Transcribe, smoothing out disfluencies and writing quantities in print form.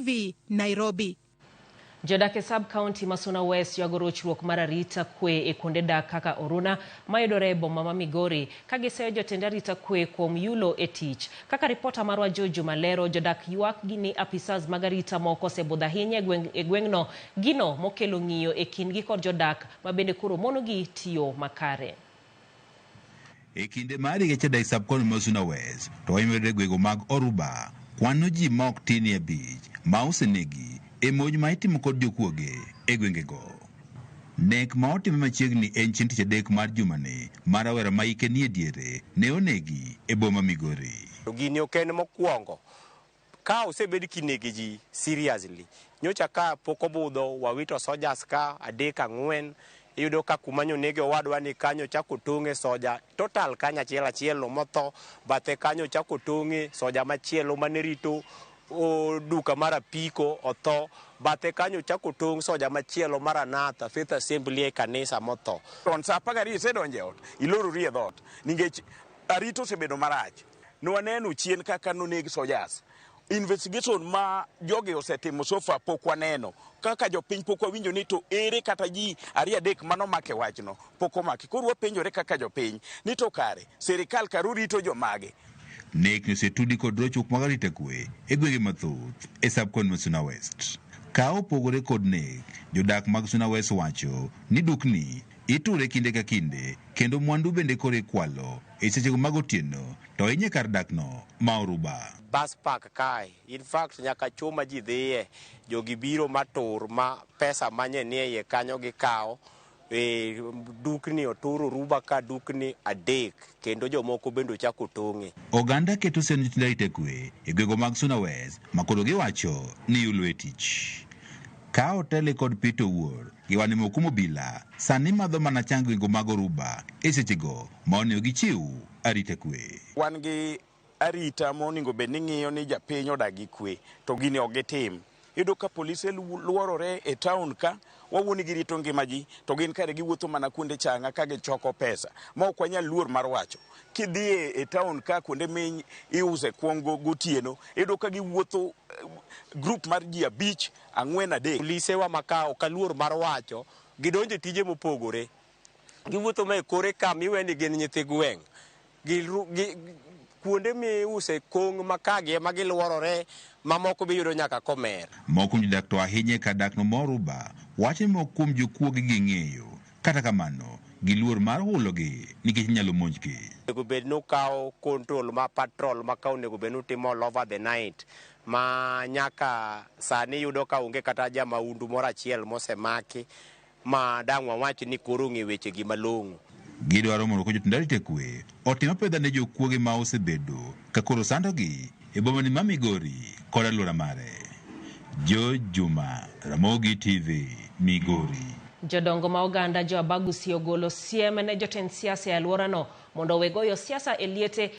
TV, Nairobi. Jodak e sub-kaonti ma Suna West yuago rochruok mar arita kwe e kuonde dak kaka Oruna mayudore e boma ma Migori ka giseyo jotend arita kwe kuom yulo e tich. Kaka ripota marwa Jojo Malero, jodak yuak gi ni apisas mag arita moko osebudho ahinya e gweng'no, gino mokelo ng'iyo e kindgi kod jodak ma bende koro monogi tiyo makare. E kinde mar geche dai sub-kaonti ma Suna West to wayudore gwego mag Oruba, kwano ji ma ok tin e bich ma osenegi e moj ma itimo kod jokuoge e gwengego. Nek ma otime machiegni en chieng' tich adek mar jumani mar rawera ma hike ni e diere ne onegi e boma Migori. Gini ok en mokwongo ka osebed kinegi ji seriously. Nyocha ka pok obudho wawito sojas ka 3-4 iyudo ka kumanyo nege owadwa ni kanyo chako tong'e soja total kanya achiel no motho, bathe kanyo chako tong'e soja machielo mane rito duka mar apiko otho, bathe kanyo chako tong' soja machielo mar Anatha Faith Assembly e kanisa motho. On sa 12 isedonje ot ilorori e dhot nikech arito osebedo marach. Nwaneno chien kaka noneg sojas. Investigation ma jogi osetimo sofa pok waneno. Kaka jopiny pok wawinjo ni to ere kata ji 2-3 manomake wachno pok omaki. Koro wapenjore kaka jopiny ni to kare sirikal karo rito jomage. Nek nosetudi kod rochruok mag arita kwe e gwenge mathoth e sub-kaonti ma Suna West. Ka opogore kod nek, jodak mag Suna West wacho ni dukni iture kinde ka kinde kendo mwandu bende kore kwalo e sechego mag otieno to inye kar dakno ma Oruba. Bus park kae, in fact nyaka chuma ji dhiye, jogi biro matur ma pesa manye nie ye kanyo gi kao. Dukni oturo Oruba ka dukni 3 kendo jomoko bendo chako tong'e. Oganda keto sen jotend arita kwe e gwego mag Suna West ma koro giwacho ni yulo e tich. Ka otele kod pito wuor giwane moko mobila sani madho mana chang gwego mag Oruba e sechego ma onego gichiw arita kwe. Wan gi arita monego bed ni ng'iyo ni japiny odagi kwe to gini ok gitim. Iyudo ka polise luorore e town ka wawuoni girito ngima ji to gin kare giwuotho mana kuonde changa ka gichoko pesa ma ok wanyal luor mar wacho. Kidhi e town ka kuonde miny iuse kuongo gotieno iyudo ka giwuotho group mar ji 5, 4, 3. Polise wa makao ka luor mar wacho gidonje tije mopogore. Giwuotho ma e kore kam iweni gin nyithi gweng'. Kuonde miuse kong' makagi ema giluorore mamoko biyudo nyaka komer. Moko jodak to ahinya ka dakno ma Oruba wacho ni moko kuom jokuoge ging'eyo, kata kamano giluor mar hulogi nikech nyalo monjgi. Onego bed nokawo control ma patrol ma ka onego bed notimo all over the night ma nyaka sani yudo ka onge kata jamaundu moro achiel mosemaki ma dang' wawach ni koro ong'e weche gi malong'o. Gidwaro mondo ko jotend arita kwe otim apedha ne jokuoge ma osebedo ka koro sandogi e bomani ma Migori kod alwora mare. Juma, Ramogi TV, Migori. Jodongo ma oganda jo Abagusi ogolo siem ne jotend siasa e alworano mondo wegoyo siasa e liete